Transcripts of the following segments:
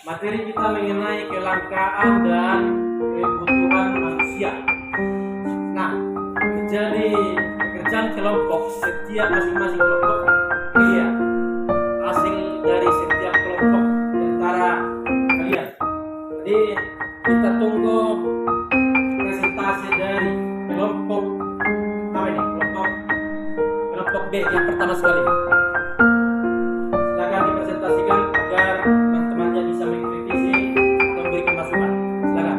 Materi kita mengenai kelangkaan dan kebutuhan manusia. Nah, jadi pekerjaan kelompok setiap masing-masing kelompok iya hasil dari setiap kelompok antara kalian. Jadi kita tunggu presentasi dari kelompok apa ini? Kelompok B yang pertama sekali. Silakan dipresentasikan agar teman-temannya bisa mengkritisi atau memberikan masukan. Silakan.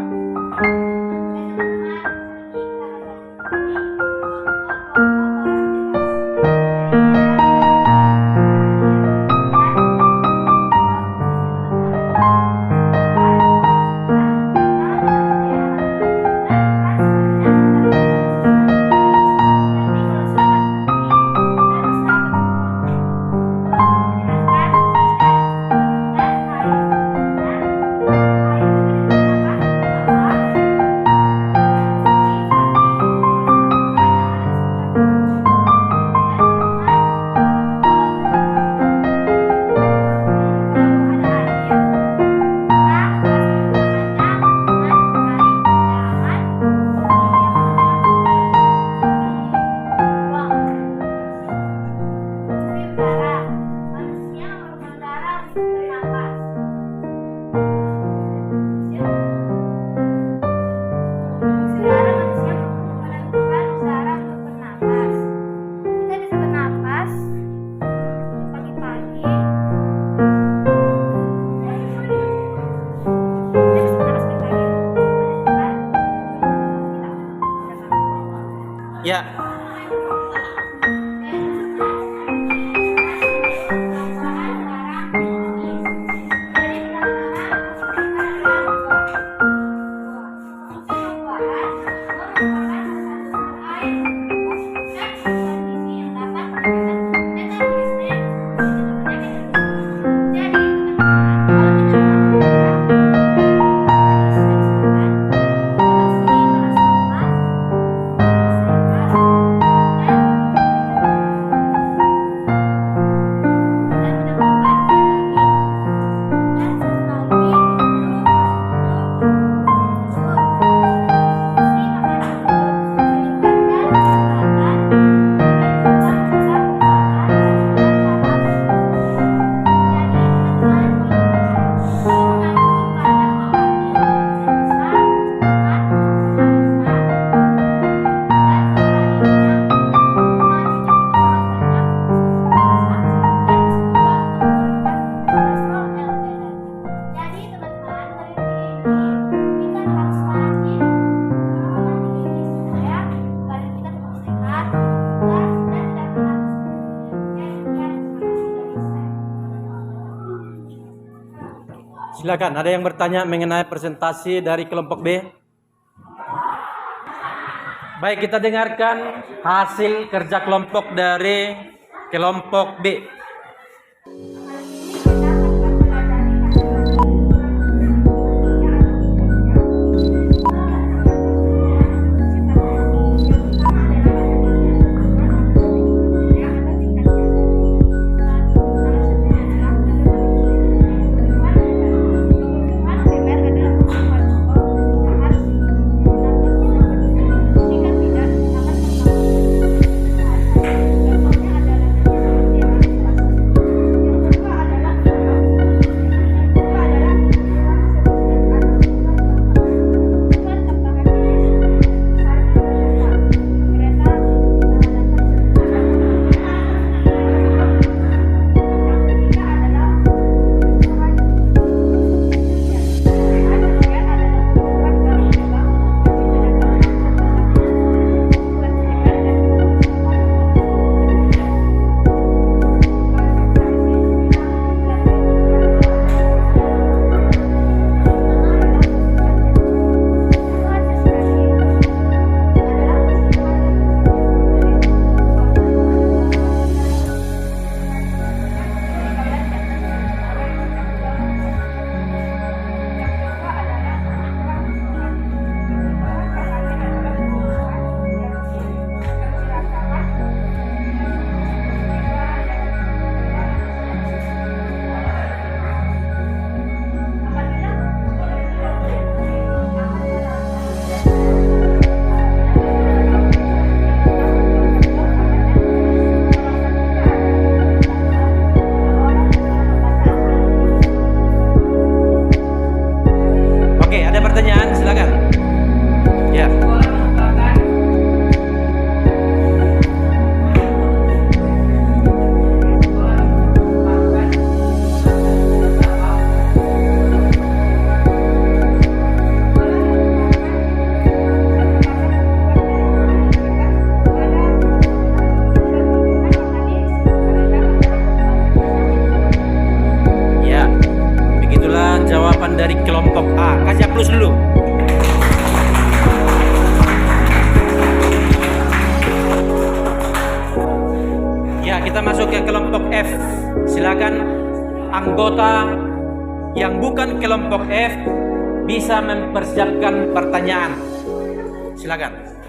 Ya. Silakan, ada yang bertanya mengenai presentasi dari kelompok B? Baik, kita dengarkan hasil kerja kelompok dari kelompok B. jawaban dari kelompok A. Kasih aplaus dulu. Ya, kita masuk ke kelompok F. Silakan anggota yang bukan kelompok F bisa mempersiapkan pertanyaan. Silakan.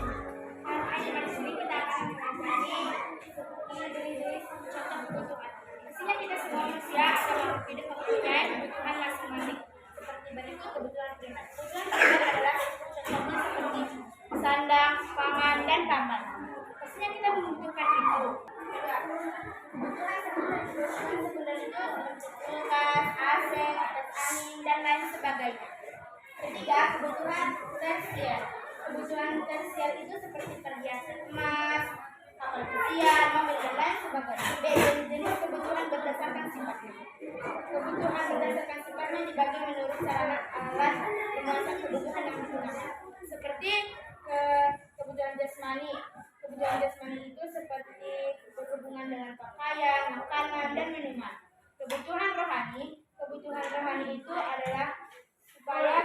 Sandang, pangan, dan kamar. Pastinya kita membutuhkan itu. Kebutuhan sekunder itu kulkas, AC, kipas angin, dan lain sebagainya. Ketiga, kebutuhan tersier. Kebutuhan tersier itu seperti perhiasan emas, kapal pesiar, mobil, dan lain sebagainya. B. Jenis kebutuhan berdasarkan sifatnya. Kebutuhan berdasarkan sifatnya dibagi menurut sarana alat pemenuhan kebutuhan yang digunakan. Seperti kebutuhan jasmani. Kebutuhan jasmani itu seperti berhubungan dengan pakaian, makanan, dan minuman. Kebutuhan rohani itu adalah supaya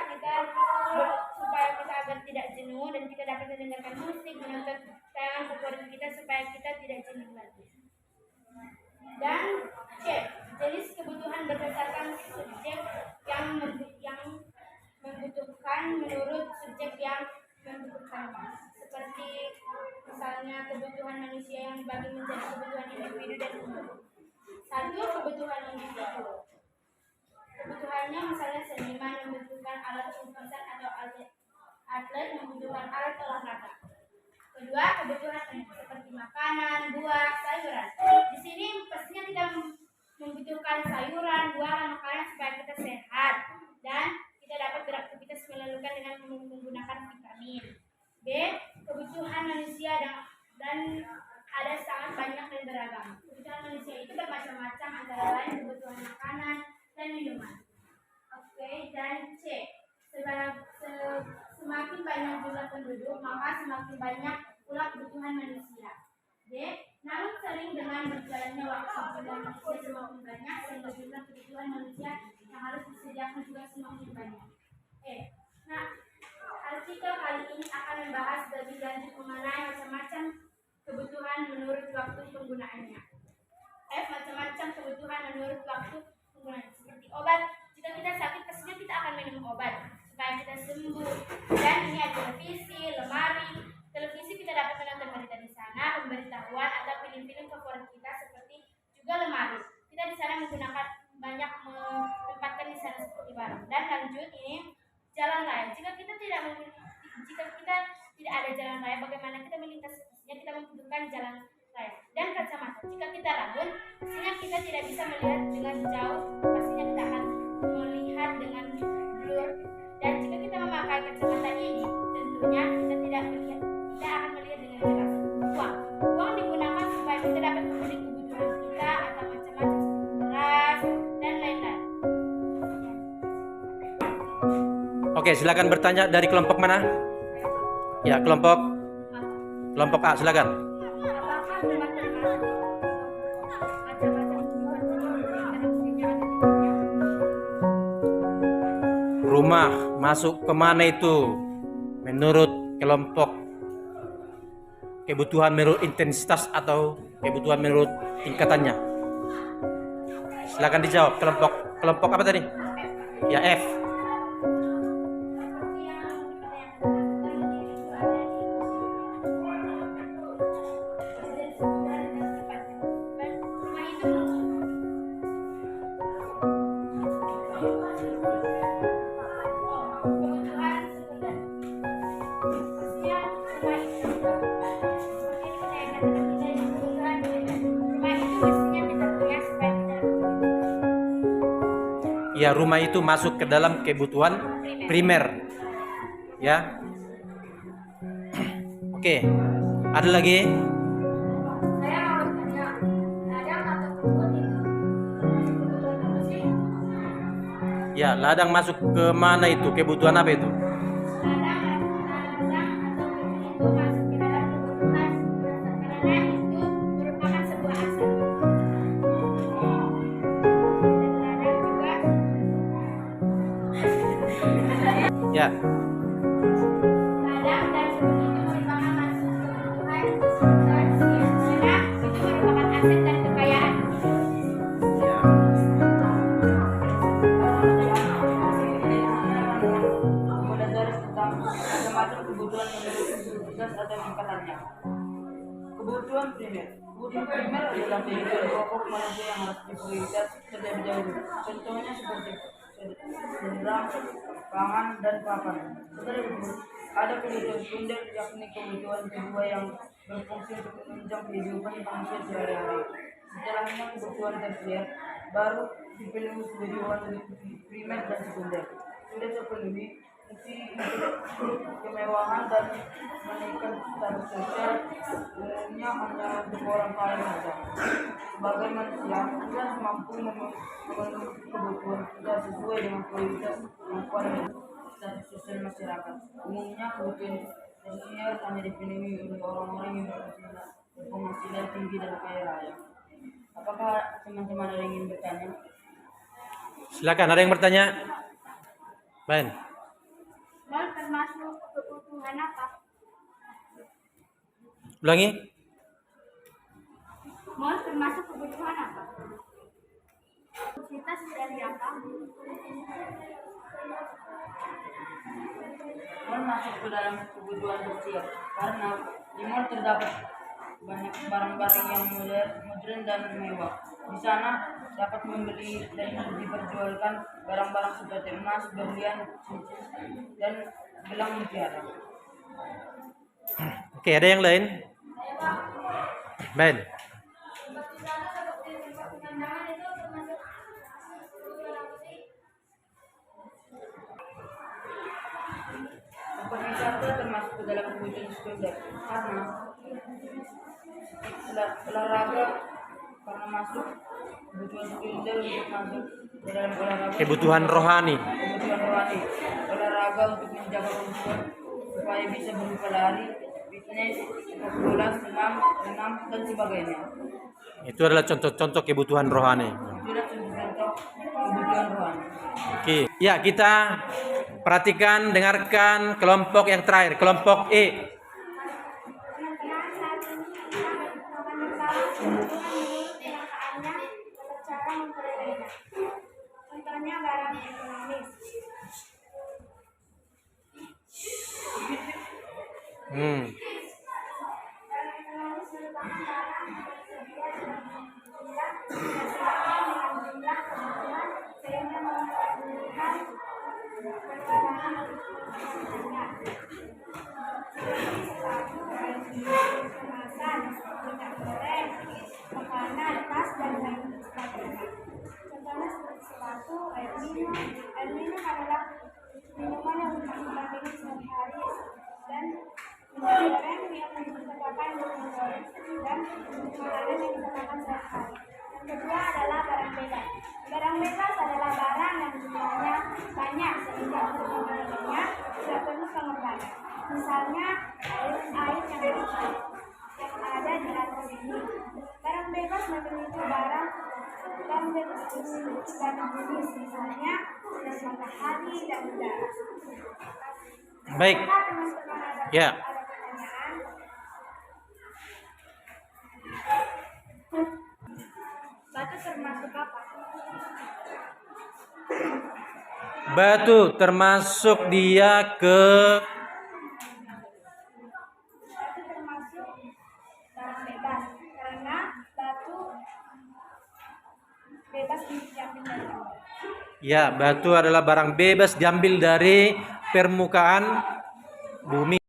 kita agar tidak jenuh dan kita dapat mendengarkan musik, menonton tayangan favorit kita supaya kita tidak jenuh lagi. Dan C. Jenis kebutuhan berdasarkan subjek yang membutuhkan menurut subjek yang membutuhkan. Seperti misalnya kebutuhan manusia yang dibagi menjadi kebutuhan individu dan umum. 1. Kebutuhan individu. Kebutuhannya misalnya seniman membutuhkan alat lukisan atau atlet membutuhkan alat olahraga. Kedua, kebutuhan seperti makanan, buah, sayuran. Di sini pastinya kita membutuhkan sayuran, buah, makanan supaya kita sehat dan kita dapat beraktivitas melakukan dengan menggunakan vitamin. B. Kebutuhan manusia dan ada sangat banyak dan beragam. Kebutuhan manusia itu bermacam-macam, antara lain kebutuhan makanan dan minuman. Oke, dan C. Semakin banyak jumlah penduduk, maka semakin banyak pula kebutuhan manusia. D. Namun sering dengan berjalannya waktu, jumlah manusia semakin banyak sehingga jumlah kebutuhan manusia yang harus disediakan juga semakin banyak. Nah, artikel kali ini akan membahas lebih lanjut mengenai macam-macam kebutuhan menurut waktu penggunaannya. F. Macam-macam kebutuhan menurut waktu penggunaannya. Seperti obat, jika kita sakit pastinya kita akan minum obat supaya kita sembuh. Dan ini ada televisi, lemari. Televisi kita dapat menonton berita di sana, pemberitahuan atau film-film favorit kita, seperti juga lemari. Kita di sana menggunakan banyak menempatkan di sana seperti barang. Dan lanjut ini jalan raya. Jika kita tidak ada jalan raya, bagaimana kita melintas? Pastinya kita membutuhkan jalan raya. Dan kacamata. Jika kita rabun, pastinya kita tidak bisa melihat dengan jauh. Pastinya kita akan melihat dengan blur. Dan jika kita memakai kacamata ini, tentunya kita tidak akan melihat dengan jelas. Uang digunakan supaya kita dapat membeli kebutuhan kita atau macam-macam seperti beras dan lain-lain. Oke, silakan bertanya dari kelompok mana? Ya, kelompok A, silakan. Rumah masuk kemana itu? Menurut kelompok kebutuhan menurut intensitas atau kebutuhan menurut tingkatannya? Silakan dijawab. Kelompok apa tadi? Ya, F. Ya, rumah itu masuk ke dalam kebutuhan primer. Ya. Oke. Ada lagi? Saya mau bertanya, ladang atau kebun itu kebutuhan apa sih? Ya, ladang masuk ke mana itu? Kebutuhan apa itu? Ladang atau kebun itu masuk ke dalam kebutuhan karena itu merupakan sebuah aset. Dan ladang juga Ya. Ladang dan sebelum itu merupakan masuk kebutuhan karena itu merupakan aset dan kekayaan. Ya. Mendasari tentang macam-macam kebutuhan yang memiliki tugas atau tingkatannya. Kebutuhan primer. Kebutuhan primer adalah kebutuhan pokok manusia yang harus diprioritas terlebih dahulu. Contohnya seperti sandang, pangan, dan papan. Setelah itu, ada kebutuhan sekunder yakni kebutuhan kedua yang berfungsi untuk menunjang kehidupan manusia sehari-hari. Setelahnya kebutuhan tersier baru dipenuhi kebutuhan primer dan sekunder. Sudah terpenuhi fungsi kemewahan dan menaikkan status sosial umumnya hanya untuk orang kaya saja. Sebagai manusia, kita mampu memenuhi kebutuhan kita sesuai dengan prioritas kemampuan dan status sosial masyarakat. Umumnya kebutuhan sosial hanya dipenuhi oleh orang-orang yang berpenghasilan tinggi dan kaya raya. Apakah teman-teman ada yang ingin bertanya? Silakan, ada yang bertanya? Ben. Mal termasuk kebutuhan apa? Ulangi. Mal termasuk kebutuhan apa? Kita dari apa? Mall masuk ke dalam kebutuhan sosial karena di mall terdapat banyak barang-barang yang modern dan mewah. Di sana dapat membeli dan diperjualkan barang-barang seperti emas, berlian, cincin, dan gelang mutiara. Oke, ada yang lain? Ben. Tempat wisata termasuk ke dalam kebutuhan sekunder karena olahraga karena masuk kebutuhan sekunder untuk masuk ke dalam olahraga. Kebutuhan rohani. Kebutuhan rohani, olahraga untuk menjaga kondisi supaya bisa berupa lari, fitness, sepak bola, senam, renang, dan sebagainya. Itu adalah contoh-contoh kebutuhan rohani. Itulah contoh kebutuhan rohani. Oke, ya kita perhatikan, dengarkan kelompok yang terakhir, kelompok E. Karena saat ini kita akan mengetahui kebutuhan menurut pemaknaannya atau cara memperebutkannya. Contohnya barang ekonomis. Barang ekonomis merupakan barang yang tersedia dalam jumlah dengan jumlah kebutuhan sehingga memperlukan perkembangan untuk menggunakannya. Seperti sepatu, baju, kemasan, minyak goreng, makanan, tas, dan lain sebagainya. Contohnya seperti sepatu, air minum. Air minum adalah minuman yang kita minum sehari-hari dan minyak goreng yang kita pakai untuk menggoreng dan makanan yang kita makan sehari-hari. Yang kedua adalah barang bebas. Barang bebas adalah barang yang jumlahnya banyak sehingga untuk menggorengnya tidak perlu pengorbanan. Misalnya air yang ada di atas ini. Barang bebas memiliki barang bebas memiliki banyak jenis, misalnya gas matahari dan udara. Baik. Apakah teman-teman Ya. ada pertanyaan? Batu termasuk apa? Batu termasuk dia ke Batu termasuk barang bebas karena batu bebas diambil dari bawah. ya, batu adalah barang bebas diambil dari permukaan bumi.